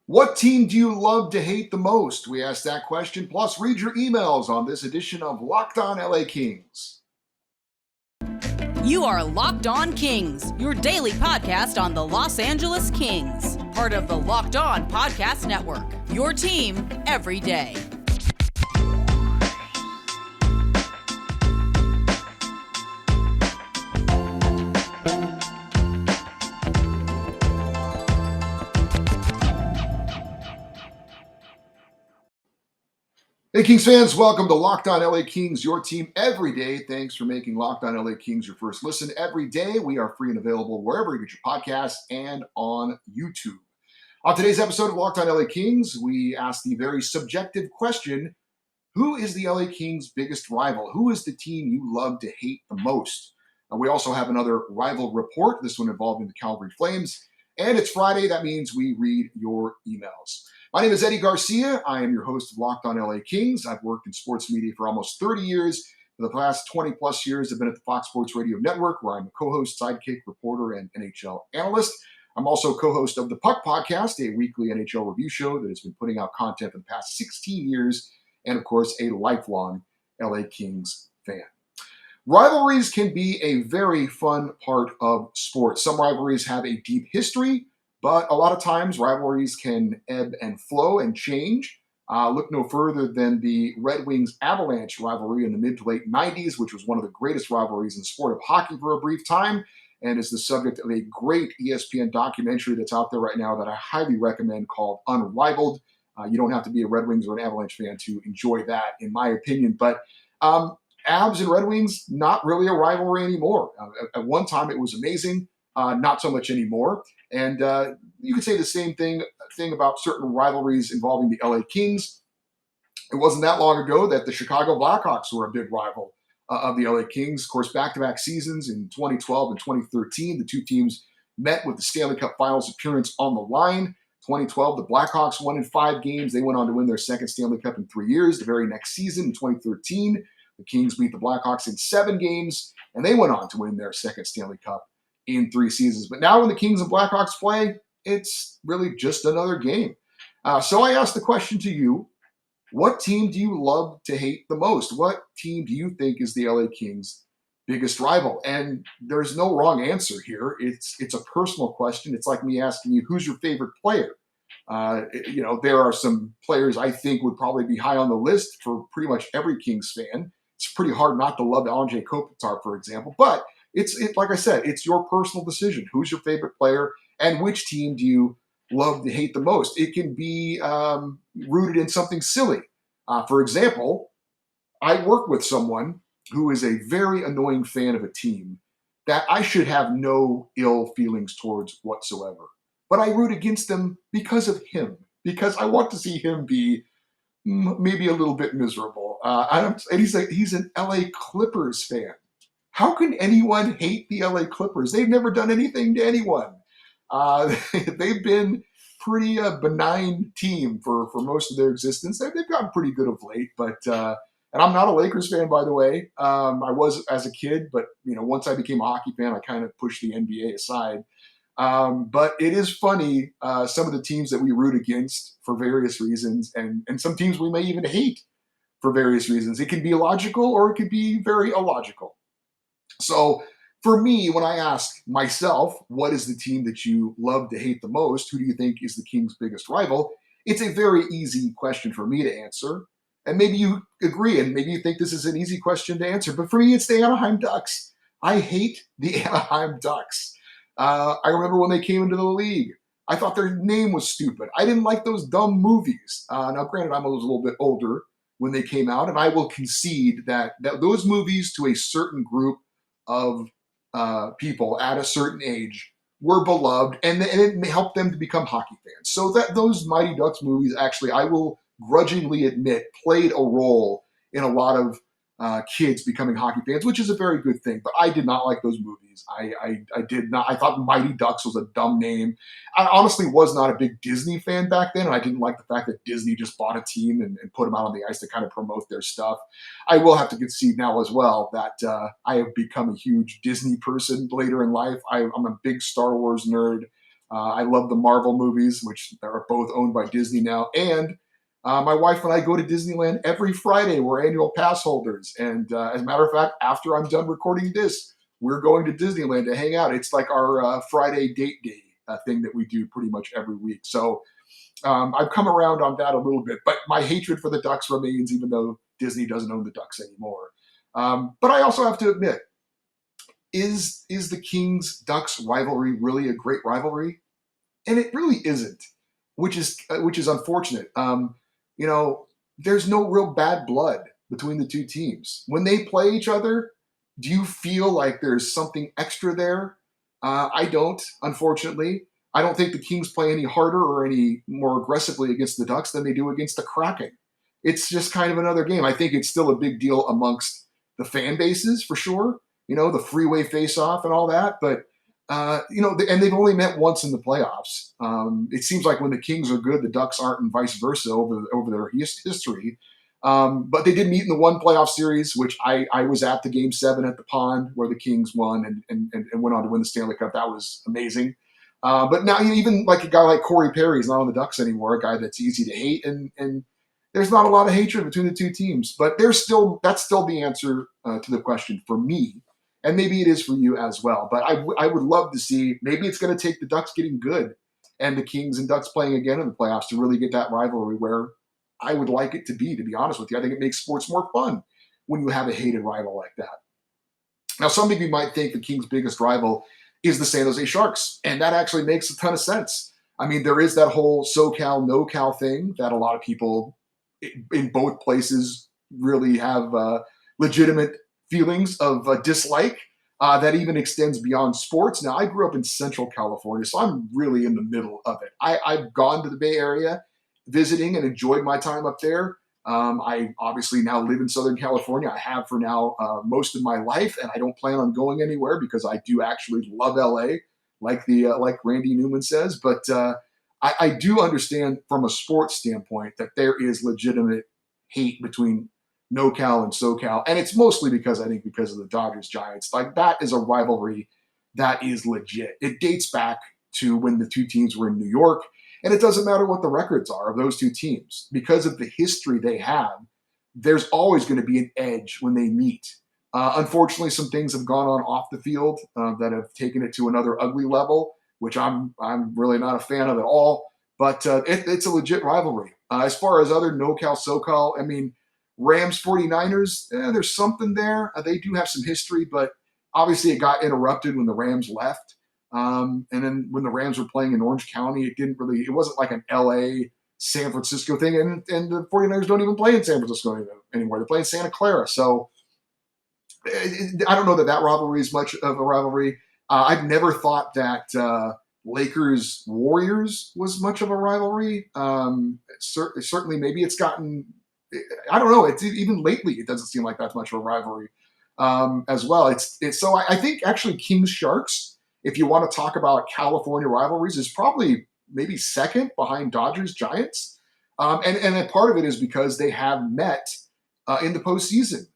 What team do you love to hate the most? We asked that question. Plus, read your emails on this edition of Locked On LA Kings. You are Locked On Kings, your daily podcast on the Los Angeles Kings, part of the Locked On Podcast Network, your team every day. Hey, Kings fans, welcome to Locked On LA Kings, your team every day. Thanks for making Locked On LA Kings your first listen every day. We are free and available wherever you get your podcasts and on YouTube. On today's episode of Locked On LA Kings, we ask the very subjective question, who is the LA Kings' biggest rival? Who is the team you love to hate the most? We also have another rival report, this one involving the Calgary Flames. And it's Friday. That means we read your emails. My name is Eddie Garcia. I am your host of Locked On LA Kings. I've worked in sports media for almost 30 years. For the past 20 plus years, I've been at the Fox Sports Radio Network, where I'm a co-host, sidekick, reporter, and NHL analyst. I'm also co-host of the Puck Podcast, a weekly NHL review show that has been putting out content for the past 16 years, and of course, a lifelong LA Kings fan. Rivalries can be a very fun part of sports. Some rivalries have a deep history, but a lot of times rivalries can ebb and flow and change. Look no further than the Red Wings Avalanche rivalry in the mid to late 90s, which was one of the greatest rivalries in the sport of hockey for a brief time, and is the subject of a great ESPN documentary that's out there right now that I highly recommend called Unrivaled. You don't have to be a Red Wings or an Avalanche fan to enjoy that, in my opinion. But Avs and Red Wings, not really a rivalry anymore. At one time, it was amazing. Not so much anymore. And you could say the same thing about certain rivalries involving the LA Kings. It wasn't that long ago that the Chicago Blackhawks were a big rival of the LA Kings. Of course, back-to-back seasons in 2012 and 2013, the two teams met with the Stanley Cup Finals appearance on the line. 2012, the Blackhawks won in 5 games. They went on to win their second Stanley Cup in 3 years. The very next season, in 2013, the Kings beat the Blackhawks in 7 games, and they went on to win their second Stanley Cup in 3 seasons. But now when the Kings and Blackhawks play, it's really just another game. So I asked the question to you, what team do you love to hate the most? What team do you think is the LA Kings' biggest rival? And there's no wrong answer here. It's a personal question. It's like me asking you, who's your favorite player? There are some players I think would probably be high on the list for pretty much every Kings fan. It's pretty hard not to love Anze Kopitar, for example. But it's like I said, it's your personal decision. Who's your favorite player, and which team do you love to hate the most? It can be rooted in something silly. For example, I work with someone who is a very annoying fan of a team that I should have no ill feelings towards whatsoever. But I root against them because of him, because I want to see him be maybe a little bit miserable. And he's an LA Clippers fan. How can anyone hate the LA Clippers? They've never done anything to anyone. They've been pretty benign team for most of their existence. They've gotten pretty good of late, but and I'm not a Lakers fan, by the way. I was as a kid, but once I became a hockey fan, I kind of pushed the NBA aside. But it is funny, some of the teams that we root against for various reasons, and some teams we may even hate for various reasons. It can be logical or it could be very illogical. So for me, when I ask myself, what is the team that you love to hate the most? Who do you think is the Kings' biggest rival? It's a very easy question for me to answer. And maybe you agree, and maybe you think this is an easy question to answer. But for me, it's the Anaheim Ducks. I hate the Anaheim Ducks. I remember when they came into the league, I thought their name was stupid. I didn't like those dumb movies. Now, granted, I was a little bit older when they came out, and I will concede that those movies to a certain group of people at a certain age were beloved, and it helped them to become hockey fans. So that those Mighty Ducks movies, actually, I will grudgingly admit, played a role in a lot of kids becoming hockey fans, which is a very good thing. But I did not like those movies. I did not. I thought Mighty Ducks was a dumb name. I honestly was not a big Disney fan back then, and I didn't like the fact that Disney just bought a team and put them out on the ice to kind of promote their stuff. I will have to concede now as well that I have become a huge Disney person later in life. I'm a big Star Wars nerd. I love the Marvel movies, which are both owned by Disney now. And my wife and I go to Disneyland every Friday. We're annual pass holders. And as a matter of fact, after I'm done recording this, we're going to Disneyland to hang out. It's like our Friday date day thing that we do pretty much every week. So I've come around on that a little bit, but my hatred for the Ducks remains, even though Disney doesn't own the Ducks anymore. But I also have to admit, is the Kings Ducks rivalry really a great rivalry? And it really isn't, which is unfortunate. You know, there's no real bad blood between the two teams when they play each other. Do you feel like there's something extra there? I don't, unfortunately. I don't think the Kings play any harder or any more aggressively against the Ducks than they do against the Kraken. It's just kind of another game. I think it's still a big deal amongst the fan bases for sure. You know, the freeway face-off and all that. But and they've only met once in the playoffs. It seems like when the Kings are good, the Ducks aren't, and vice versa over their history. But they did meet in the one playoff series, which I was at the game 7 at the Pond where the Kings won and went on to win the Stanley Cup. That was amazing. But now even like a guy like Corey Perry is not on the Ducks anymore, a guy that's easy to hate, and there's not a lot of hatred between the two teams. But that's still the answer to the question for me, and maybe it is for you as well. But I would love to see, maybe it's going to take the Ducks getting good and the Kings and Ducks playing again in the playoffs to really get that rivalry where I would like it to be honest with you. I think it makes sports more fun when you have a hated rival like that. Now, some of you might think the Kings' biggest rival is the San Jose Sharks, and that actually makes a ton of sense. I mean, there is that whole SoCal, NoCal thing that a lot of people in both places really have legitimate feelings of dislike that even extends beyond sports. Now, I grew up in Central California, so I'm really in the middle of it. I've gone to the Bay Area visiting and enjoyed my time up there. I obviously now live in Southern California. I have for now most of my life, and I don't plan on going anywhere because I do actually love LA, like Randy Newman says. But I do understand from a sports standpoint that there is legitimate hate between NoCal and SoCal, and it's mostly because of the Dodgers Giants. Like, that is a rivalry that is legit. It dates back to when the two teams were in New York. And it doesn't matter what the records are of those two teams. Because of the history they have, there's always going to be an edge when they meet. Unfortunately, some things have gone on off the field that have taken it to another ugly level, which I'm really not a fan of at all. But it's a legit rivalry. As far as other NoCal, SoCal, I mean, Rams 49ers, there's something there. They do have some history, but obviously it got interrupted when the Rams left. And then when the Rams were playing in Orange County, it wasn't like an LA, San Francisco thing. And the 49ers don't even play in San Francisco anymore. They play in Santa Clara. So I don't know that rivalry is much of a rivalry. I've never thought that Lakers Warriors was much of a rivalry. Certainly, maybe it's gotten, I don't know. It's even lately, it doesn't seem like that's much of a rivalry as well. So I think actually Kings Sharks, if you want to talk about California rivalries, is probably maybe second behind Dodgers Giants. And a part of it is because they have met in the postseason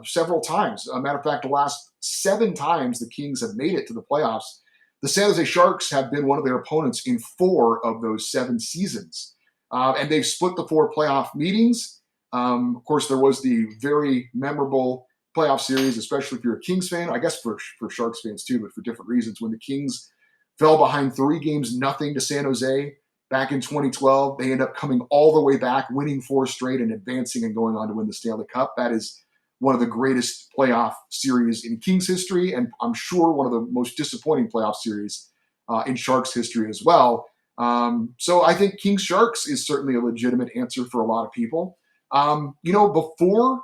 several times. A matter of fact, the last 7 times the Kings have made it to the playoffs, the San Jose Sharks have been one of their opponents in 4 of those 7 seasons. And they've split the 4 playoff meetings. Of course, there was the very memorable playoff series, especially if you're a Kings fan, I guess for Sharks fans too, but for different reasons. When the Kings fell behind 3-0 to San Jose back in 2012, they end up coming all the way back, winning 4 straight and advancing and going on to win the Stanley Cup. That is one of the greatest playoff series in Kings history, and I'm sure one of the most disappointing playoff series in Sharks history as well. So I think Kings Sharks is certainly a legitimate answer for a lot of people. Before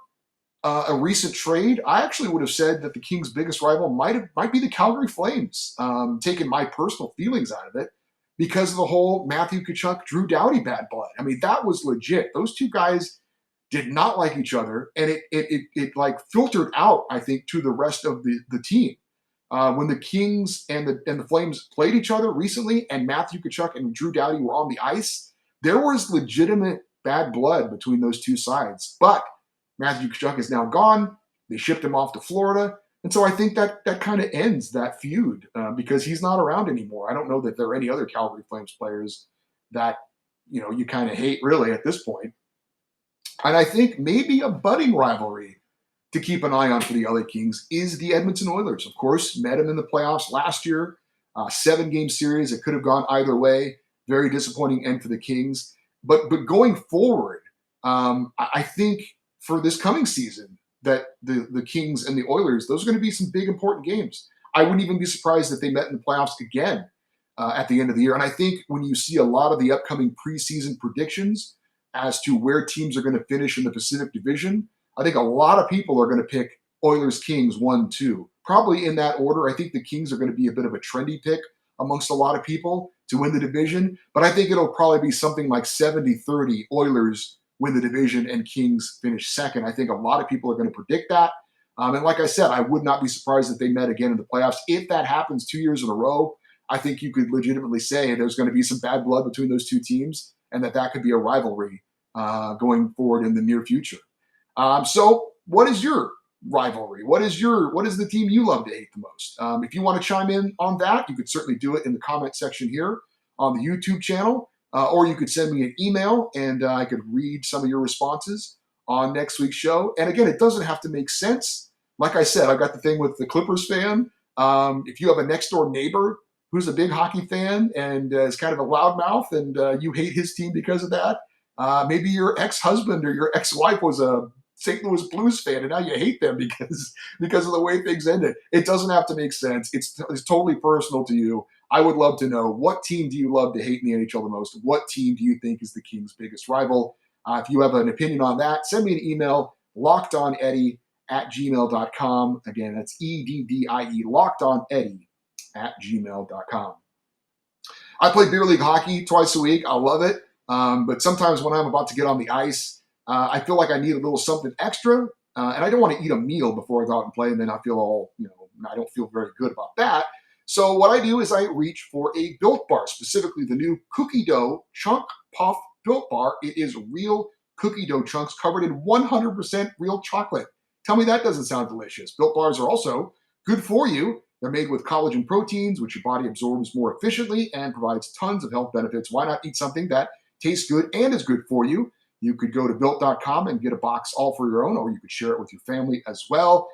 a recent trade, I actually would have said that the Kings' biggest rival might be the Calgary Flames, taking my personal feelings out of it because of the whole Matthew Tkachuk, Drew Doughty bad blood. I mean, that was legit. Those two guys did not like each other, and it like filtered out, I think, to the rest of the team. When the Kings and the Flames played each other recently, and Matthew Tkachuk and Drew Doughty were on the ice, there was legitimate bad blood between those two sides. But Matthew Tkachuk is now gone. They shipped him off to Florida. And so I think that kind of ends that feud because he's not around anymore. I don't know that there are any other Calgary Flames players that you kind of hate really at this point. And I think maybe a budding rivalry to keep an eye on for the LA Kings is the Edmonton Oilers. Of course, met them in the playoffs last year, 7-game series. It could have gone either way. Very disappointing end for the Kings. But going forward, I think for this coming season that the Kings and the Oilers, those are going to be some big important games. I wouldn't even be surprised if they met in the playoffs again at the end of the year. And I think when you see a lot of the upcoming preseason predictions as to where teams are going to finish in the Pacific Division, I think a lot of people are going to pick Oilers Kings 1-2, probably in that order. I think the Kings are going to be a bit of a trendy pick amongst a lot of people to win the division, but I think it'll probably be something like 70-30 Oilers win the division and Kings finish second. I think a lot of people are going to predict that. And like I said, I would not be surprised if they met again in the playoffs. If that happens 2 years in a row, I think you could legitimately say there's going to be some bad blood between those two teams and that could be a rivalry going forward in the near future. So what is your rivalry? What is the team you love to hate the most? If you want to chime in on that, you could certainly do it in the comment section here on the YouTube channel, or you could send me an email and I could read some of your responses on next week's show. And again, it doesn't have to make sense. Like I said, I've got the thing with the Clippers fan. If you have a next door neighbor who's a big hockey fan and is kind of a loudmouth and you hate his team because of that, maybe your ex-husband or your ex-wife was a St. Louis Blues fan, and now you hate them because of the way things ended. It doesn't have to make sense. It's totally personal to you. I would love to know, what team do you love to hate in the NHL the most? What team do you think is the Kings' biggest rival? If you have an opinion on that, send me an email, lockedoneddie@gmail.com. Again, that's EDDIE, lockedoneddie@gmail.com. I play beer league hockey twice a week. I love it. But sometimes when I'm about to get on the ice, I feel like I need a little something extra, and I don't want to eat a meal before I go out and play, and then I feel I don't feel very good about that. So what I do is I reach for a Built Bar, specifically the new cookie dough chunk puff Built Bar. It is real cookie dough chunks covered in 100% real chocolate. Tell me that doesn't sound delicious. Built Bars are also good for you. They're made with collagen proteins, which your body absorbs more efficiently and provides tons of health benefits. Why not eat something that tastes good and is good for you? You could go to built.com and get a box all for your own, or you could share it with your family as well.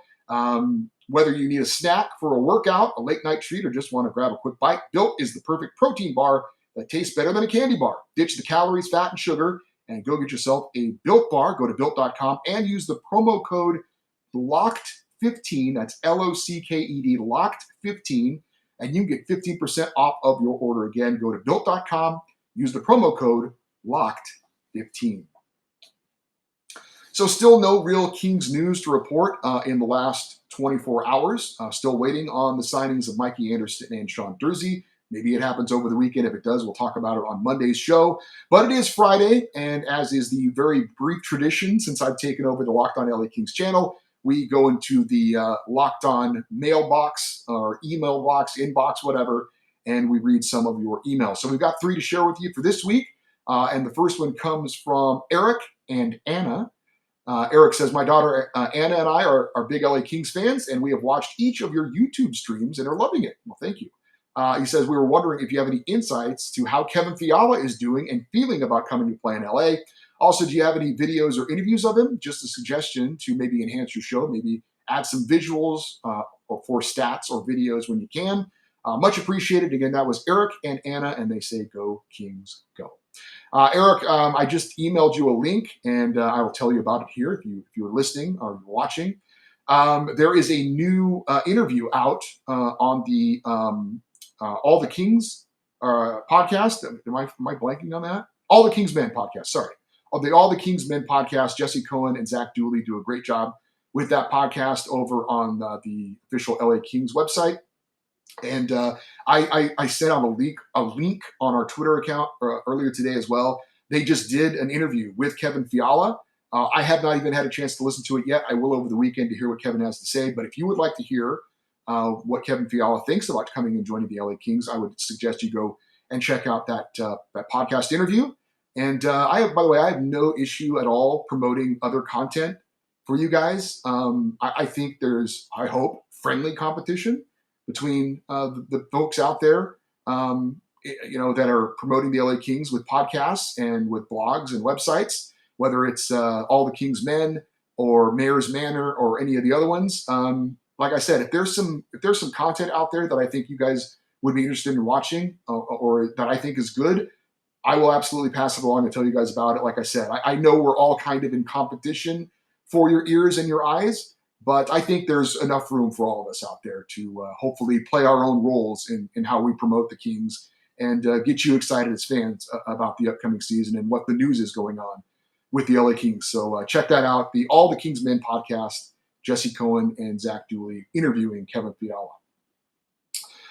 Whether you need a snack for a workout, a late night treat, or just want to grab a quick bite, Built is the perfect protein bar that tastes better than a candy bar. Ditch the calories, fat, and sugar, and go get yourself a Built Bar. Go to built.com and use the promo code LOCKED15. That's LOCKED, LOCKED15, and you can get 15% off of your order. Again, go to built.com, use the promo code LOCKED15. So still no real Kings news to report in the last 24 hours. Still waiting on the signings of Mikey Anderson and Sean Durzi. Maybe it happens over the weekend. If it does, we'll talk about it on Monday's show. But it is Friday, and as is the very brief tradition since I've taken over the Locked On LA Kings channel, we go into the Locked On mailbox or email box, inbox, whatever, and we read some of your emails. So we've got 3 to share with you for this week. And the first one comes from Eric and Anna. Eric says, my daughter Anna and I are big LA Kings fans, and we have watched each of your YouTube streams and are loving it. Well, thank you. He says, we were wondering if you have any insights to how Kevin Fiala is doing and feeling about coming to play in LA. Also, do you have any videos or interviews of him? Just a suggestion to maybe enhance your show, maybe add some visuals or for stats or videos when you can. Much appreciated. Again, that was Eric and Anna, and they say, go Kings, go. Eric, I just emailed you a link, and I will tell you about it here if you're listening or watching. There is a new interview out on the All the Kings podcast. Am I blanking on that? All the Kings Men podcast. Sorry. The All the Kings Men podcast. Jesse Cohen and Zach Dooley do a great job with that podcast over on the official LA Kings website. And I sent out a link on our Twitter account earlier today as well. They just did an interview with Kevin Fiala. I have not even had a chance to listen to it yet. I will over the weekend to hear what Kevin has to say. But if you would like to hear what Kevin Fiala thinks about coming and joining the LA Kings, I would suggest you go and check out that podcast interview. And by the way, I have no issue at all promoting other content for you guys. I think there's, I hope, friendly competition between the folks out there, that are promoting the LA Kings with podcasts and with blogs and websites, whether it's All the Kings Men or Mayor's Manor or any of the other ones. Like I said, if there's some content out there that I think you guys would be interested in watching or that I think is good, I will absolutely pass it along and tell you guys about it. Like I said, I know we're all kind of in competition for your ears and your eyes, but I think there's enough room for all of us out there to hopefully play our own roles in how we promote the Kings and get you excited as fans about the upcoming season and what the news is going on with the LA Kings. So check that out, the All the Kings Men podcast, Jesse Cohen and Zach Dooley interviewing Kevin Fiala.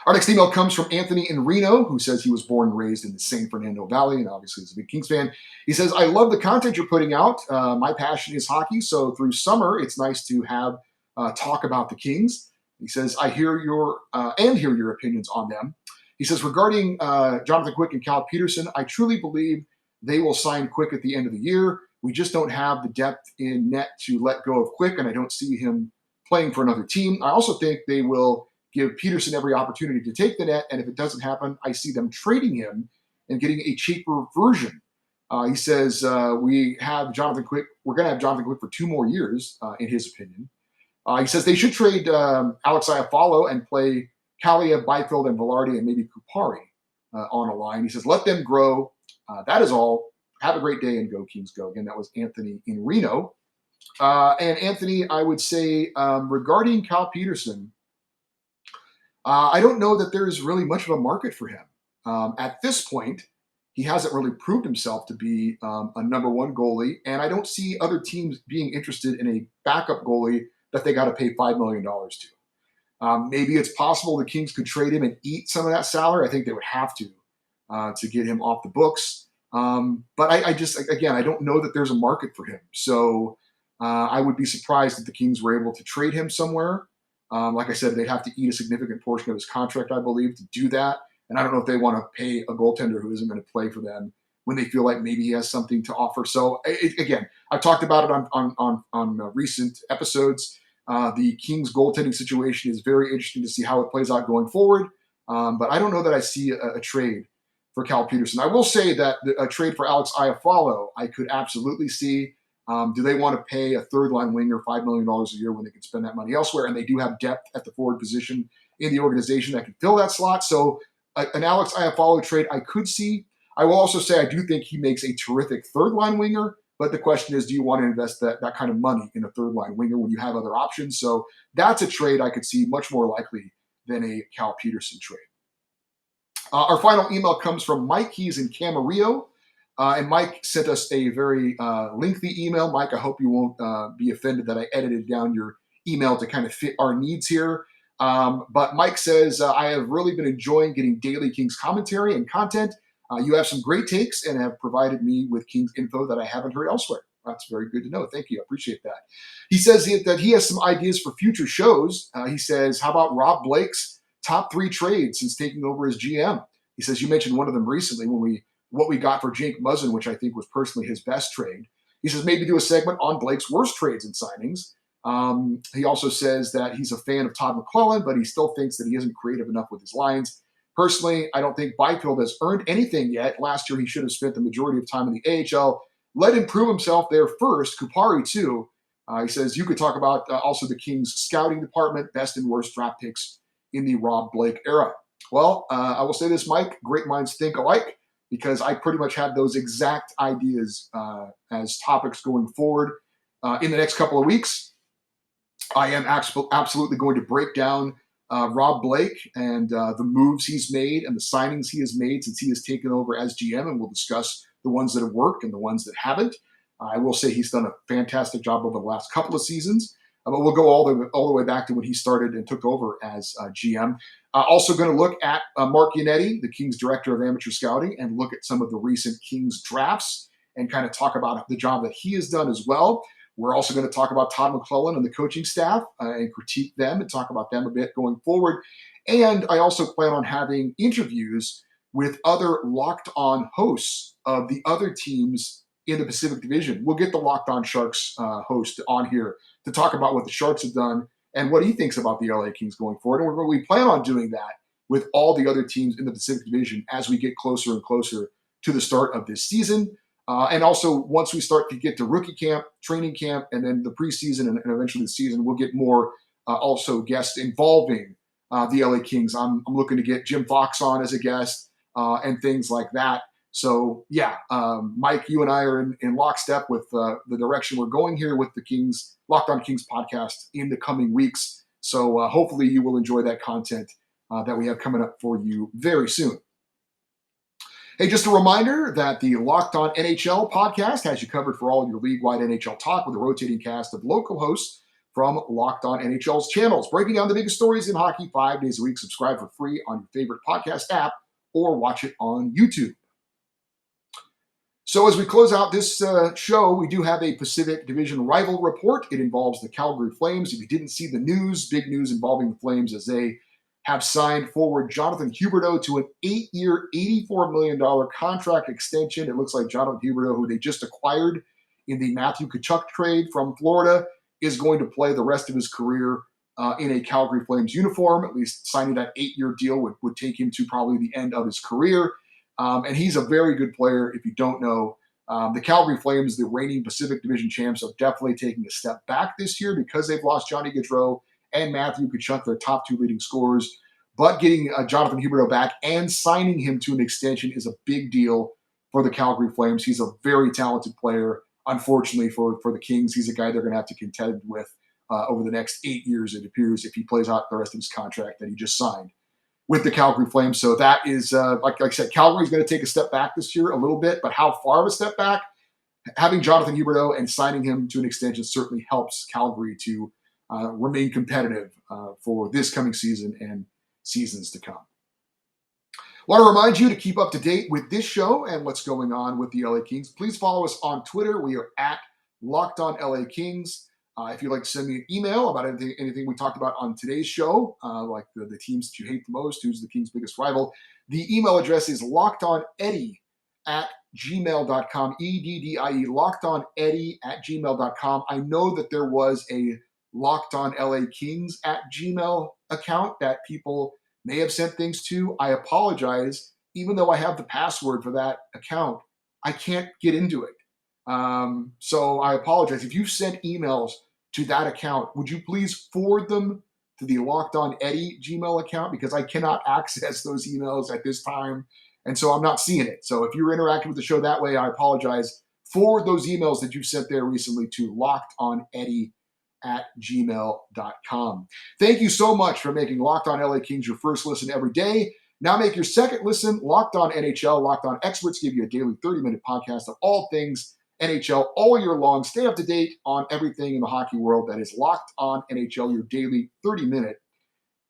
Our next email comes from Anthony in Reno, who says he was born and raised in the San Fernando Valley and obviously is a big Kings fan. He says, I love the content you're putting out. My passion is hockey, so through summer, it's nice to have talk about the Kings. He says, I hear your opinions on them. He says, regarding Jonathan Quick and Cal Peterson, I truly believe they will sign Quick at the end of the year. We just don't have the depth in net to let go of Quick, and I don't see him playing for another team. I also think they will give Peterson every opportunity to take the net, and if it doesn't happen, I see them trading him and getting a cheaper version. He says, we have Jonathan Quick. We're going to have Jonathan Quick for 2 more years, in his opinion. He says they should trade Alex Iafallo and play Kaliyev, Byfield, and Velarde, and maybe Kupari on a line. He says, let them grow. That is all. Have a great day and go Kings go. Again, that was Anthony in Reno. And Anthony, I would say regarding Cal Peterson, I don't know that there's really much of a market for him. At this point, he hasn't really proved himself to be a number one goalie, and I don't see other teams being interested in a backup goalie that they got to pay $5 million to. Maybe it's possible the Kings could trade him and eat some of that salary. I think they would have to get him off the books. But I don't know that there's a market for him. So I would be surprised if the Kings were able to trade him somewhere. Like I said, they'd have to eat a significant portion of his contract, I believe, to do that. And I don't know if they want to pay a goaltender who isn't going to play for them when they feel like maybe he has something to offer. So again, I've talked about it on recent episodes. The Kings goaltending situation is very interesting to see how it plays out going forward. But I don't know that I see a trade for Cal Peterson. I will say that a trade for Alex Iafallo, I could absolutely see. Do they want to pay a third-line winger $5 million a year when they could spend that money elsewhere? And they do have depth at the forward position in the organization that can fill that slot. So an Alex Iafallo trade I could see. I will also say I do think he makes a terrific third-line winger. But the question is, do you want to invest that kind of money in a third-line winger when you have other options? So that's a trade I could see much more likely than a Cal Peterson trade. Our final email comes from Mike. He's in Camarillo. And Mike sent us a very lengthy email. Mike, I hope you won't be offended that I edited down your email to kind of fit our needs here. But Mike says, I have really been enjoying getting daily Kings commentary and content. You have some great takes and have provided me with Kings info that I haven't heard elsewhere. That's very good to know. Thank you. I appreciate that. He says that he has some ideas for future shows. He says, how about Rob Blake's top 3 trades since taking over as GM? He says, you mentioned one of them recently when what we got for Jake Muzzin, which I think was personally his best trade. He says maybe do a segment on Blake's worst trades and signings. He also says that he's a fan of Todd McClellan, but he still thinks that he isn't creative enough with his lines. Personally, I don't think Byfield has earned anything yet. Last year, he should have spent the majority of time in the AHL. Let him prove himself there first. Kupari, too. He says you could talk about also the Kings scouting department, best and worst draft picks in the Rob Blake era. Well, I will say this, Mike, great minds think alike, because I pretty much have those exact ideas as topics going forward in the next couple of weeks. I am absolutely going to break down Rob Blake and the moves he's made and the signings he has made since he has taken over as GM, and we'll discuss the ones that have worked and the ones that haven't. I will say he's done a fantastic job over the last couple of seasons, but we'll go all the way back to when he started and took over as GM. Also going to look at Mark Yannetti, the Kings Director of Amateur Scouting, and look at some of the recent Kings drafts and kind of talk about the job that he has done as well. We're also going to talk about Todd McClellan and the coaching staff and critique them and talk about them a bit going forward. And I also plan on having interviews with other Locked On hosts of the other teams in the Pacific Division. We'll get the Locked On Sharks host on here to talk about what the Sharks have done and what he thinks about the LA Kings going forward. And we plan on doing that with all the other teams in the Pacific Division as we get closer and closer to the start of this season. And also, once we start to get to rookie camp, training camp, and then the preseason and eventually the season, we'll get more also guests involving the LA Kings. I'm looking to get Jim Fox on as a guest and things like that. So, yeah, Mike, you and I are in lockstep with the direction we're going here with the Kings, Locked On Kings podcast in the coming weeks. So hopefully you will enjoy that content that we have coming up for you very soon. Hey, just a reminder that the Locked On NHL podcast has you covered for all your league-wide NHL talk with a rotating cast of local hosts from Locked On NHL's channels, breaking down the biggest stories in hockey 5 days a week. Subscribe for free on your favorite podcast app or watch it on YouTube. So as we close out this show, we do have a Pacific Division rival report. It involves the Calgary Flames. If you didn't see the news, big news involving the Flames as they have signed forward Jonathan Huberdeau to an 8-year, $84 million contract extension. It looks like Jonathan Huberdeau, who they just acquired in the Matthew Tkachuk trade from Florida, is going to play the rest of his career in a Calgary Flames uniform. At least signing that 8-year deal would take him to probably the end of his career. And he's a very good player. If you don't know, the Calgary Flames, the reigning Pacific Division champs, are definitely taking a step back this year because they've lost Johnny Gaudreau and Matthew Tkachuk, their top two leading scorers. But getting Jonathan Huberdeau back and signing him to an extension is a big deal for the Calgary Flames. He's a very talented player. Unfortunately for the Kings, he's a guy they're going to have to contend with over the next 8 years, it appears, if he plays out the rest of his contract that he just signed with the Calgary Flames. So that is, like I said, Calgary's going to take a step back this year a little bit, but how far of a step back? Having Jonathan Huberdeau and signing him to an extension certainly helps Calgary to remain competitive for this coming season and seasons to come. Want to remind you to keep up to date with this show and what's going on with the LA Kings. Please follow us on Twitter. We are at Locked On LA Kings. If you'd like to send me an email about anything we talked about on today's show, like the teams that you hate the most, who's the Kings' biggest rival, the email address is lockedoneddie@gmail.com, EDDIE, lockedoneddie@gmail.com. I know that there was a Locked On LA Kings @gmail account that people may have sent things to. I apologize. Even though I have the password for that account, I can't get into it. So I apologize. If you've sent emails to that account, would you please forward them to the Locked On Eddie Gmail account? Because I cannot access those emails at this time. And so I'm not seeing it. So if you're interacting with the show that way, I apologize. Forward those emails that you sent there recently to lockedoneddie@gmail.com. Thank you so much for making Locked On LA Kings your first listen every day. Now make your second listen Locked On NHL. Locked On Experts give you a daily 30-minute podcast of all things NHL all year long. Stay up to date on everything in the hockey world. That is Locked On NHL, your daily 30-minute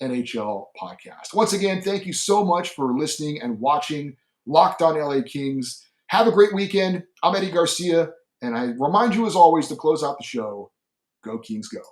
NHL podcast. Once again, thank you so much for listening and watching Locked On LA Kings. Have a great weekend. I'm Eddie Garcia, and I remind you as always to close out the show, Go Kings Go.